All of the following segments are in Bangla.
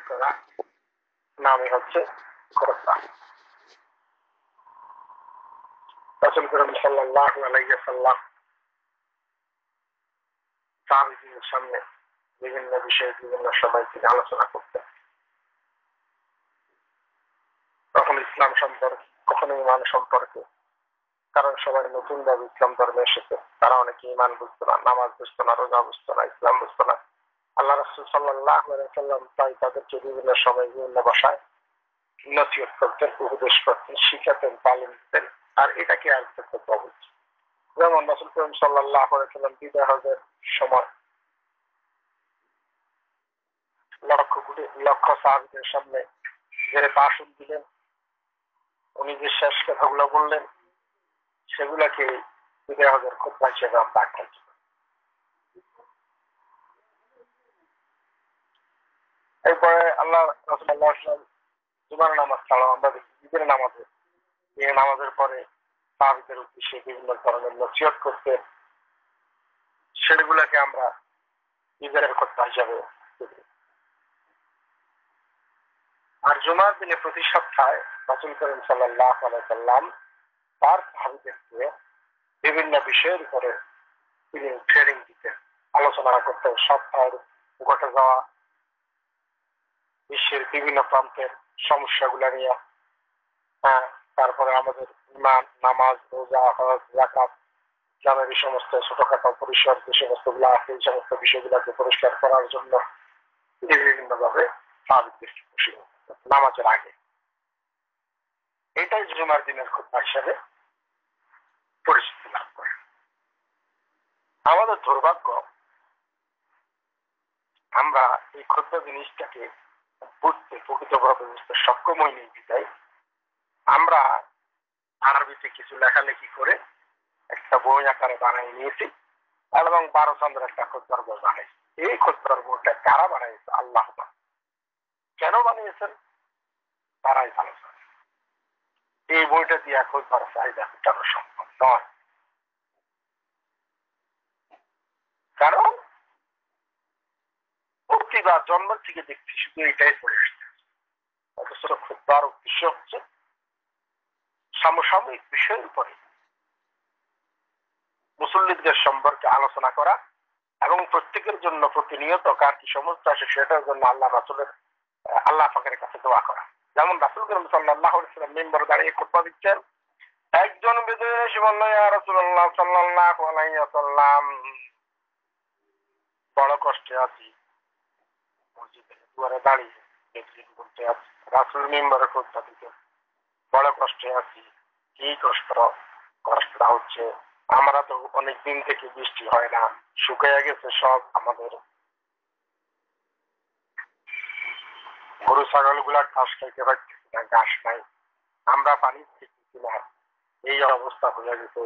করা নামই হচ্ছে খুতবা। রাসূল করিম সাল্লাল্লাহু আলাইহি ওয়াসাল্লাম সাহাবীদের সামনে বিভিন্ন বিষয়ে বিভিন্ন সময় তিনি আলোচনা করতেন। কখনো ইসলাম সম্পর্কে, কখনো ঈমান সম্পর্কে। কারণ সবাই নতুন ভাবে ইসলাম ধর্মে এসেছে, তারা অনেকে ঈমান বুঝতো না, নামাজ বুঝতো না, রোজা বুঝতো না, ইসলাম বুঝতো না। আল্লাহ রাসূল সাল্লাল্লাহু আলাইহি ওয়াসাল্লাম তাই তাদেরকে বিভিন্ন সময় বিভিন্ন ভাষায় নসিহত করতেন, উপদেশ করতেন, শিখাতেন, তালিম দিতেন। আর এটাকে আয়ত্ত করতে হবে। যেমন রাসূল করিম সাল্লাল্লাহু আলাইহি ওয়াসাল্লাম বিদায় হজের সময় লক্ষ সাহাবীদের সামনে যে ভাষণ দিলেন, উনি যে শেষ কথাগুলো বললেন সেগুলাকে বিদায় হজের খুতবা হিসেবে আমরা আখ্যায়িত করি। এরপরে আল্লাহ রাসূল সাল্লাল্লাহু আলাইহি ওয়াসাল্লাম জুমার নামাজ ছাড়াও আমরা দেখি ঈদের নামাজে, এই নামাজের পরে সাহাবীদের উদ্দেশ্যে বিভিন্ন ধরনের নসিহত করতে, সেগুলাকে আমরা ঈদের খুতবা হিসাবে দেখি। আর জুমার দিনে প্রতি সপ্তাহে রাসূল করিম সাল্লাল্লাহু আলাইহি ওয়াসাল্লাম তার সাহাবীদেরকে বিভিন্ন বিষয়ের উপরে তিনি ট্রেনিং দিতেন, আলোচনা করতেন। সপ্তাহের ঘটে যাওয়া বিশ্বের বিভিন্ন প্রান্তের সমস্যাগুলো নিয়ে, তারপরে আমাদের ঈমান, নামাজ, রোজা, হজ, যাকাত, ইসলামের এই সমস্ত ছোটখাটো পরিসর যে সমস্ত গুলো আছে, এই সমস্ত বিষয়গুলোকে পরিষ্কার করার জন্য বিভিন্ন ভাবে নামাজের আগে। এটাই জুমার দিনের খুতবা হিসাবে পরিচিতি লাভ করে। আমাদের দুর্ভাগ্য, আমরা এই খুতবা জিনিসটাকে বুঝতে, প্রকৃতভাবে বুঝতে সক্ষম হইনি বিদায় আমরা আরবিতে কিছু লেখালেখি করে একটা বই আকারে বানিয়ে নিয়েছি এবং 12 চন্দ্রের একটা খুতবার বই বানাইছি। এই খুতবার বইটা কারা বানিয়েছে? আল্লাহ। কেন বানিয়েছেন? তারাই ভালো জানে। এই বইটা দিয়ে খুতবার চাহিদা মেটানো সম্ভব নয়। কারণ প্রতিবার জন্ম থেকে দেখছি শুধু এটাই পড়ে আসছে। অথচ খুতবার উদ্দেশ্য হচ্ছে সমসাময়িক বিষয়ের উপরে মুসল্লিদের সম্পর্কে আলোচনা করা এবং প্রত্যেকের জন্য প্রতিনিয়ত কার কি সমস্যা আছে সেটার জন্য আল্লাহ পাকের কাছে দোয়া করা। যেমন রাসূল করিম সাল্লাল্লাহু আলাইহি ওয়াসাল্লাম মিম্বরে দাঁড়িয়ে খুতবা দিচ্ছেন, একজন বিদেশী বলল, ইয়া রাসূলুল্লাহ সাল্লাল্লাহু আলাইহি ওয়াসাল্লাম, বড় কষ্টে আছি, মসজিদের দুয়ারে দাঁড়িয়ে বলতে আছি। রাসূল মিম্বরে খুতবা দিচ্ছেন, বড় কষ্টে আছি। কি কষ্ট? কষ্টটা হচ্ছে আমরা তো অনেক দিন থেকে বৃষ্টি হয় না, শুকিয়ে গেছে সব, আমাদের গরু ছাগল গুলা ঘাস খাইতে পারতেছি না, ঘাস নাই, আমরা পানি খেতেছি না, এই অবস্থা হয়ে গেছে।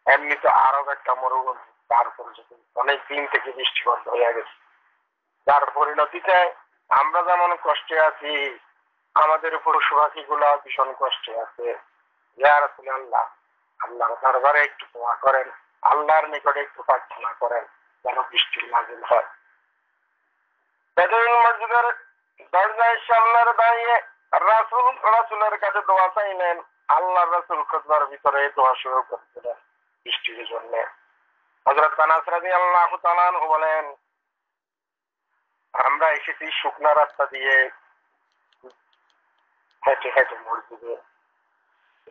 এমনি তো আরব একটা মরুভূমি, তারপরে অনেক দিন থেকে বৃষ্টি বন্ধ হয়ে গেছে, যার পরিণতিতে আমরা যেমন কষ্টে আছি, আমাদের পশু পাখি গুলা ভীষণ কষ্টে আছে। ইয়া রাসূলুল্লাহ, আল্লাহর দরবারে একটু দোয়া করেন, আল্লাহর নিকটে একটু প্রার্থনা করেন যেন বৃষ্টি নাযিল হয়। বেদুইন মসজিদের দরজায় সামনের দাঁড়িয়ে রাসূলের কাছে দোয়া চাইলেন। আল্লাহর রাসূল খুতবার ভিতরে দোয়া শুরু করছিলেন বৃষ্টির জন্য। হযরত আনাস রাদিয়াল্লাহু তাআলা আনহু বলেন, আমরা এসেছি শুকনা রাস্তা দিয়ে হেঁটে হেঁটে মসজিদে,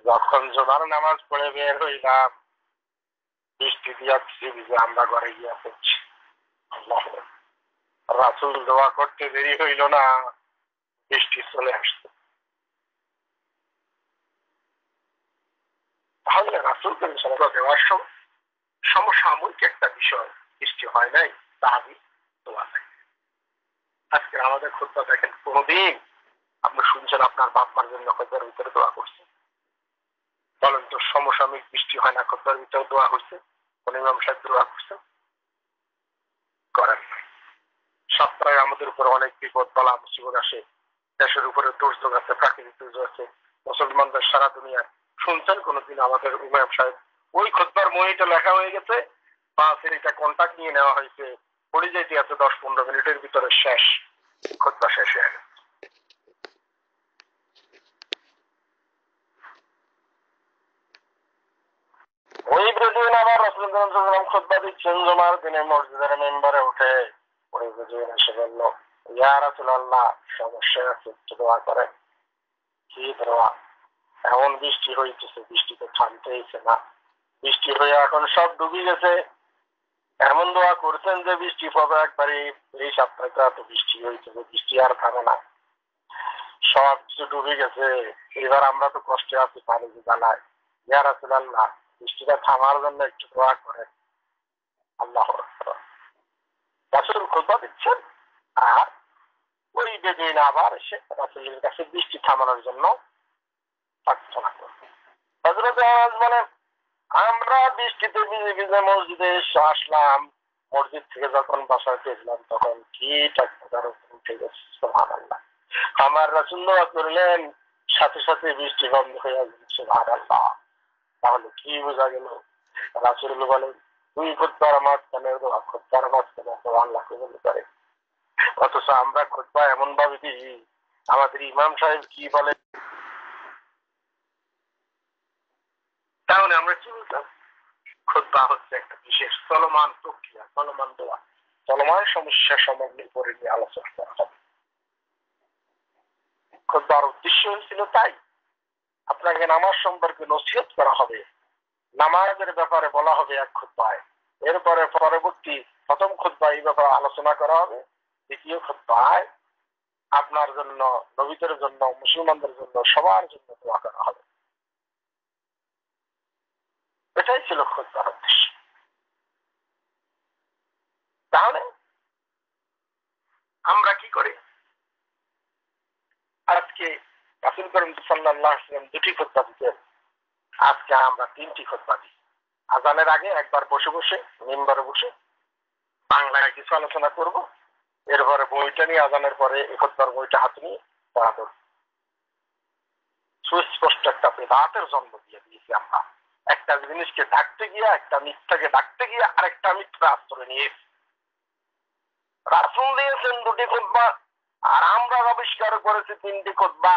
যখন জুমার নামাজ পড়ে বের হইলাম, বৃষ্টি দিয়া ভিজে আমরা ঘরে গিয়া পড়ছি। রাসূল দোয়া করতে দেরি হইল না, বৃষ্টি চলে আসছে। তাহলে রাসূল করিম সাল্লাল্লাহু আলাইহি ওয়াসাল্লাম সমসাময়িক একটা বিষয়, বৃষ্টি হয় নাই, তাহলে দোয়া চাই। আজকে আমাদের খুতবা দেখেন, কোনদিন আপনি শুনছেন আপনার বাপ মার জন্য খুতবার ভিতরে দোয়া করছেন? বলেন তো, সমসাময়িক বৃষ্টি হয় না, খুতবার ভিতরে দোয়া হচ্ছে? কোন ইমাম সাহেব দোয়া করছেন? করেন নাই। সপ্তাহে আমাদের উপর অনেক বিপদ বলা মুসিবত আসে, দেশের উপরে দুর্যোগ আছে, প্রাকৃতিক দুর্যোগ আছে, মুসলমানদের সারা দুনিয়া। শুনছেন কোনদিন আমাদের ইমাম সাহেব? ওই খুতবার মনিটা লেখা হয়ে গেছে, বাসের এটা কন্টাক্ট নিয়ে নেওয়া হয়েছে, পড়ে যেতে আছে 10-15 মিনিটের ভিতরে শেষ। খুতবা শেষ হয়ে গেছে। ওই বেদুইন আবার রাসূলুল্লাহ সাল্লাল্লাহু আলাইহি ওয়াসাল্লাম খুতবা দিচ্ছেন জুমার দিনে মসজিদের মেম্বারে উঠে। ওই বেদুইন এসে বলল, ইয়া রাসূলুল্লাহ, সমস্যা আছে, একটু দোয়া করেন। কি দোয়া? এমন বৃষ্টি হইতেছে, বৃষ্টিতে থামতেইছে না, বৃষ্টি হয়ে এখন সব ডুবে গেছে। এমন দোয়া করছেন যে বৃষ্টি পাবে একবারে। এই সপ্তাহে এত বৃষ্টি হয়েছে, বৃষ্টি আর থামে না, সব কিছু ডুবে গেছে। এবার আমরা তো কষ্টে আছি, পানি জ্বালায়। ইয়া রাসূলুল্লাহ, বৃষ্টিটা থামার জন্য একটু দোয়া করেন। আল্লাহু আকবার। রাসূল খুতবা দিচ্ছেন আর ওই বেদুইন আবার এসে রাসূলের কাছে বৃষ্টি থামানোর জন্য প্রার্থনা করবে। হযরত আনাস বলেন, আমরা বৃষ্টিতে ভিজে ভিজে মসজিদে আসলাম। মসজিদ থেকে যখন বাসায় ফিরলাম তখন কি টাকা উঠে গেছে, সুবহানাল্লাহ। আমার রাসূল দোয়া করলেন, সাথে সাথে বৃষ্টি বন্ধ হয়ে গেল, সুবহানাল্লাহ। তাহলে কি বোঝা গেল? রাসূল বলেন, তুই খুতবার মাঝখানে দোয়া, খুতবার মাঝখানে দোয়া আল্লাহ কবুল করে। অথচ আমরা খুতবা এমন ভাবে দিই, আমাদের ইমাম সাহেব কি বলে। তাহলে আমরা কি বুঝলাম? খুতবা হচ্ছে একটা বিশেষ চলমান প্রক্রিয়া, চলমান দোয়া, চলমান সমস্যা সমাধানের উপরে নিয়ে আলোচনা করা হবে। খুতবার উদ্দেশ্য ছিল তাই আপনাকে নামাজ সম্পর্কে নসিহত করা হবে, নামাজের ব্যাপারে বলা হবে এক খুতবায়, এরপরে পরবর্তী প্রথম খুতবায় এই ব্যাপারে আলোচনা করা হবে, দ্বিতীয় খুতবায় আপনার জন্য, নবীদের জন্য, মুসলমানদের জন্য, সবার জন্য দোয়া করা হবে। এটাই ছিল খুতবার উদ্দেশ্য। তাহলে আমরা কি করি? আজকে রাসূল করিম সাল্লাল্লাহু আলাইহি ওয়াসাল্লাম দুটি খুতবা দিতেন, আজকে আমরা তিনটি খুতবা দিই। আজানের আগে একবার বসে বসে মিম্বরে বসে বাংলায় কিছু আলোচনা করব, এরপরে বইটা নিয়ে আজানের পরে এই খুতবার বইটা হাতে নিয়ে পড়া করব। সুস্পষ্ট একটা বিদাতের জন্ম দিয়ে দিয়েছি আমরা। একটা জিনিসকে ডাকতে গিয়ে, একটা মিথ্যাকে ডাকতে গিয়ে আরেকটা মিথ্যা আশ্রয় নিয়ে রাসূল দিয়েছেন দুটি খুতবা, আর আমরা আবিষ্কার করেছি তিনটি খুতবা।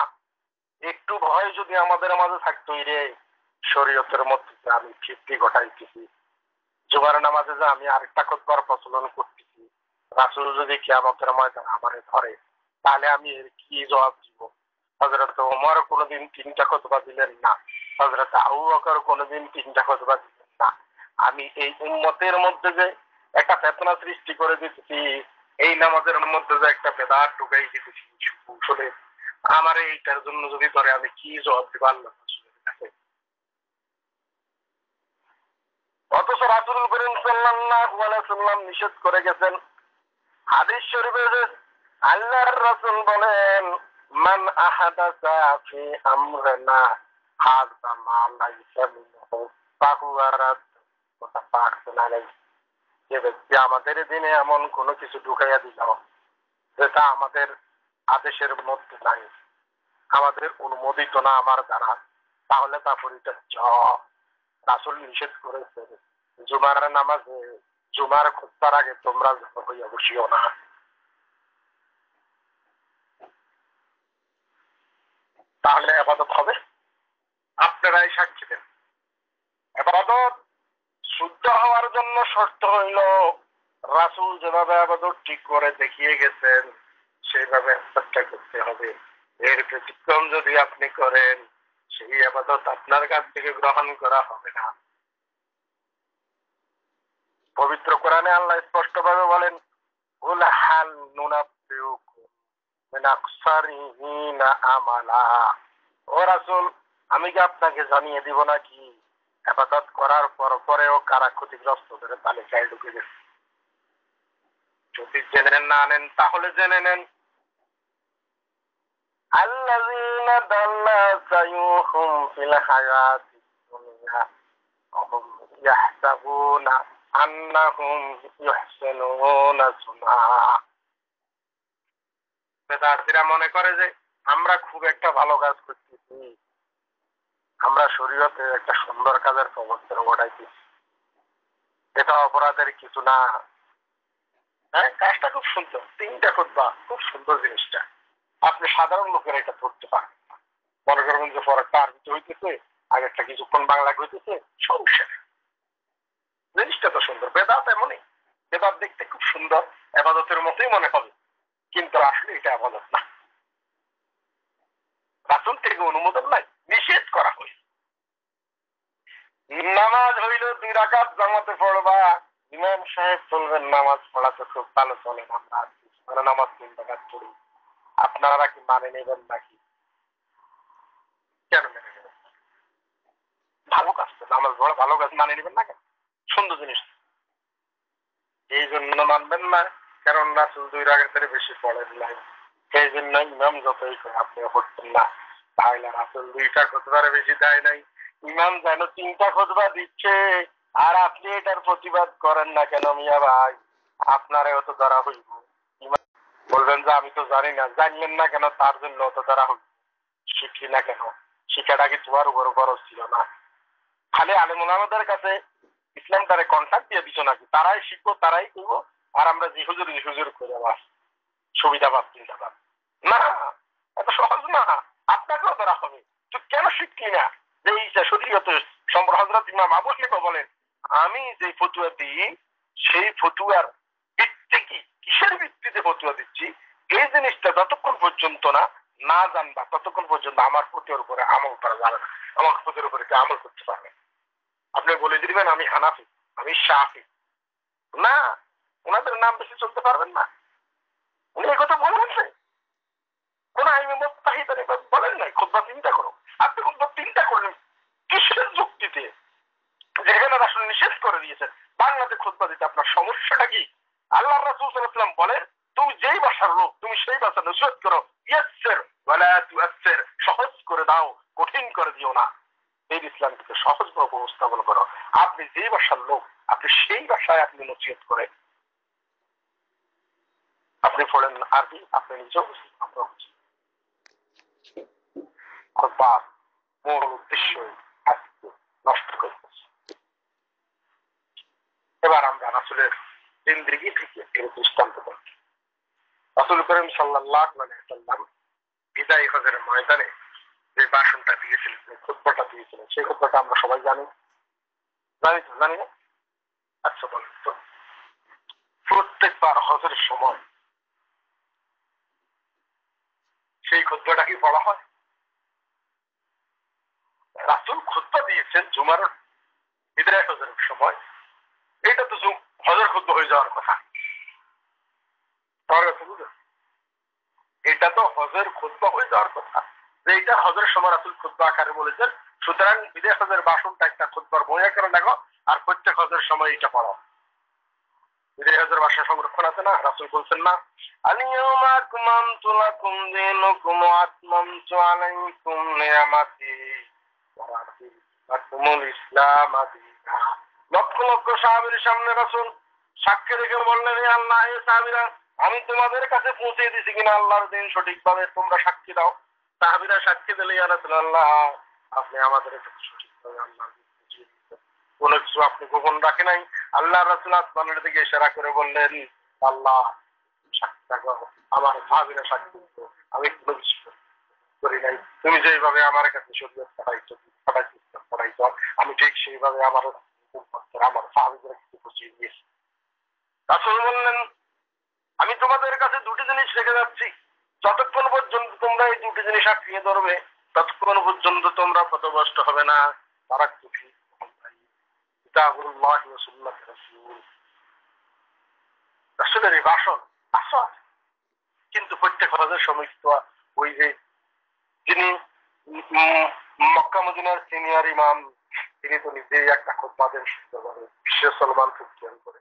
একটু ভয় যদি আমাদের মাঝে থাকতো, রে শরীয়তের মধ্যে আমি ফিরতি ঘটাইতেছি, জুমার নামাজে যে আমি আরেকটা খুতবার প্রচলন করতেছি, রাসূল যদি কিয়ামতের ময়দানে আমারে ধরে তাহলে আমি এর কি জবাব দিব? হযরত ওমর কোনোদিন তিনটা খুতবা দিলেন না, হযরত আবু বকর কোনোদিন তিনটা খুতবা দিলেন না। আমি এই উম্মতের মধ্যে যে একটা ফিতনা সৃষ্টি করে দিতেছি, এই নামাজের মধ্যে যে একটা বেদাত ঢুকাই দিতেছি কৌশলে, আমার এইটার জন্য যদি ধরে আমি কি জবাব দিব আল্লাহ রাসূলের কাছে? অথচ রাসূল করিম সাল্লাল্লাহু আলাইহি ওয়াসাল্লাম নিষেধ করে গেছেন। হাদিস শরীফে আল্লাহর রাসূল বলেন, মান আহাদাসা ফি আমরিনা হাযা মা লাইসা মিনহু ফাহুয়া রাদ। মুতাফাক্কুন আলাইহি। যে ব্যক্তি আমাদের দিনে এমন কোনো কিছু ঢুকাইয়া দিল যেটা আমাদের আদেশের মধ্যে নাই, আমাদের অনুমোদিত না আমার দ্বারা, তাহলে তা পরিত্যাজ্য। রাসূল নিষেধ করেছেন জুমার নামাজে, জুমার খুতবার আগে তোমরা হইয়া বসিও না। তাহলে ইবাদত হবে? আপনারাই সাক্ষী দেন। ইবাদত শুদ্ধ হওয়ার জন্য শর্ত হইল রাসূল যেভাবে ইবাদত ঠিক করে দেখিয়ে গেছেন সেইভাবে চেষ্টা করতে হবে। এর ব্যতিক্রম যদি আপনি করেন, সেই ইবাদত আপনার কাছ থেকে গ্রহণ করা হবে না। পবিত্র কোরআনে আল্লাহ স্পষ্টভাবে বলেন, কুল হাল নুনাব্বিউকুম মিন আকসারিহিনা আমালা। ও রাসূল, আমি কি আপনাকে জানিয়ে দিব নাকি ইবাদত করার পরেও কারা ক্ষতিগ্রস্তদের তালিকায় ঢুকে গেছে? যদি জেনে না নেন তাহলে জেনে নেন। আল্লাযীনা দাল্লা সাইয়ুহুম ফিল হায়াতিদ দুনিয়া ওয়া হুম ইয়াহসাবুনা আন্নাহুম ইহসিনুনা সুনআ। বেদাতীরা মনে করে যে আমরা খুব একটা ভালো কাজ করতেছি, আমরা শরীয়তে একটা সুন্দর কাজের প্রবর্তন ঘটাইতেছি, এটা অপরাধের কিছু না। হ্যাঁ, কাজটা খুব সুন্দর, 3টা খুতবা খুব সুন্দর জিনিসটা। আপনি সাধারণ লোকেরা এটা ধরতে পারেন না। মনে করবেন যে পরেরটা আরবিতে হইতেছে, আগেরটা কিছুক্ষণ বাংলা হইতেছে, সমস্যা নেই। জিনিসটা তো সুন্দর। বেদাত এমনই, বেদাত দেখতে খুব সুন্দর, আবাদতের মতোই মনে হবে, কিন্তু আসলে এটা আবাদত না। রাসূল থেকে অনুমোদন নাই, নিষেধ করা হয়েছে। নামাজ হইল 2 রাকাত জামাতে পড়বা, ইমাম সাহেব বলবেন নামাজ পড়া তো খুব ভালো চলে না, আমরা নামাজ 3 রাকাত পড়ি, আপনারা কি মানে নেবেন নাকি? কেন মেনে নেবেন? ভালো কাজ তো, নামাজ পড়া ভালো কাজ, মানে নেবেন না কেন? সুন্দর জিনিস। এই জন্য মানবেন না কারণ রাসূল 2 রাকাতের বেশি পড়েন নাই, সেই জন্য ইমাম যতই করে আপনিও পড়তেন না। তাহলে রাসূল 2টা খুতবার বেশি দেয় নাই, ইমাম যেন 3টা খুতবা দিচ্ছে, আর আপনি এটার প্রতিবাদ করেন না কেন মিয়া ভাই? আপনারও তো ধরা হইব। ইমাম বলবেন যে আমি তো জানি না, জানলেন না কেন? তার জন্য তো ধরা হইব। শিখলি না কেন? শিক্ষাটা কি তোমার উপর খরচ ছিল না? খালি আলেম ওলামাদের কাছে ইসলামটারে কন্ট্রাক্ট দিয়ে দিচ্ছ নাকি? তারাই শিখবো, তারাই করবো, আর আমরা যে হুজুর করে আমার সুবিধা পাচ্ছি না। এত সহজ না, আপনাকেও ধরা হবে। তুই কেন শিখলি না? যে এই শরীয়তে হযরত ইমাম আবু হানিফা বলেন, আমি যে ফতুয়া দিই সেই ফতুয়ার ভিত্তি কি, কিসের ভিত্তিতে ফতুয়া দিচ্ছি, এই জিনিসটা যতক্ষণ পর্যন্ত না জানবা ততক্ষণ পর্যন্ত আমার ফতুয়ার উপরে আমল করা যাবে না। আমার ফতুয়ার উপরে কি আমল করতে পারবে? আপনি বলে দিবেন আমি হানাফি, আমি শাফি, না, ওনাদের নাম বেশি চলতে পারবেন না। উনি এই কথা বলেন নাই, কোন আইমে মুত্তাহিদ বলেন নাই খুতবা 3টা করো। আপনি খুতবা 3টা করলেন কিসের যুক্তিতে? যেখানে রাসূল নিষেধ করে দিয়েছেন বাংলাতে খুতবা দিতে আপনার সমস্যাটা কি? আল্লাহ রাসূল সাল্লাল্লাহু আলাইহি ওয়াসাল্লাম বলেন, তুমি যেই ভাষার লোক তুমি সেই ভাষা নসিহত করো, ইয়াসসির ওয়ালা তুয়াসসির, সহজ করে দাও, কঠিন করে দিও না। এই ইসলামকে সহজভাবে উপস্থাপন করো। আপনি যেই ভাষার লোক আপনি সেই ভাষায় আপনি নসিহত করেন। আপনি পড়েন আরবি, আপনি নিজেও বুঝেন, আমরাও বুঝি। খুতবা মূল উদ্দেশ্য আজকে নষ্ট করতেছে। এবার আমরা রাসূলের জিন্দেগি থেকে এর দৃষ্টান্ত দেখি। রাসূল করিম সাল্লাল্লাহু আলাইহি ওয়াসাল্লাম বিদায় হজের ময়দানে যে ভাষণটা দিয়েছিলেন, যে খুতবাটা দিয়েছিলেন, সেই খুতবাটা আমরা সবাই জানি, জানি না? আচ্ছা বলেন তো, প্রত্যেকবার হজের সময় সেই খুতবাটা কি পড়া হয়? রাসূল খুতবা দিয়েছেন জুমার বিদায় হজের সময়, এটা তো হজের খুতবা হয়ে যাওয়ার কথা। এটা তো হজের খুতবা হয়ে যাওয়ার কথা, যে এটা হজের সময় রাসূল খুতবা আকারে বলেছেন। সুতরাং বিদায় হজের ভাষণটা একটা খুতবার বই আকারে লেখো, আর প্রত্যেক হজের সময় এটা পড়ো। বিদায় হজের ভাষা সংরক্ষণ আছে না? রাসূল বলছেন না, আল-ইয়াওমা আকমালতু লাকুম দীনাকুম ওয়া আতমামতু আলাইকুম নি'মাতি ওয়া রাদিতু লাকুমুল ইসলাম দীনা। লক্ষ লক্ষ সাহাবীর সামনে রাসূল সাক্ষী রেখে বললেন, হে আল্লাহ, হে সাহাবীরা, আমি তোমাদের কাছে পৌঁছে দিয়েছি কিনা আল্লাহর দিন সঠিকভাবে, তোমরা সাক্ষী দাও। সাহাবীরা সাক্ষী দিলে, ইয়া রাসূলুল্লাহ, আপনি আমাদের কাছে সঠিকভাবে আল্লাহর দিন বুঝিয়ে দিয়েছেন, কোনো কিছু আপনি গোপন রাখে নাই। আল্লাহ রাসূল আসমানের দিকে ইশারা করে বললেন, আল্লাহ সাক্ষী থাকো, আমার সাহাবীরা সাক্ষী দিত, আমি কোনো কিছু করি নাই। তুমি যেভাবে আমার কাছে শরীয়ত পড়াইছ, আমি ঠিক সেইভাবে আমার সাহাবীদের কিছু বুঝিয়ে দিয়েছি। রাসূল বললেন, আমি তোমাদের কাছে 2টি জিনিস রেখে যাচ্ছি, যতক্ষণ পর্যন্ত তোমরা এই 2টি জিনিস আঁকড়িয়ে ধরবে ততক্ষণ পর্যন্ত তোমরা পথভ্রষ্ট হবে না। তারা খুশি কিতাবুল্লাহি ওয়া সুন্নাতি রাসূল। রাসূলের এই ভাষণ আসা, কিন্তু প্রত্যেক হজের সময় তো ওই যে যিনি মক্কা মদিনার সিনিয়র ইমাম, তিনি তো নিজেই একটা খুতবা দেন সুন্দরভাবে, বিশ্ব সলমান করে।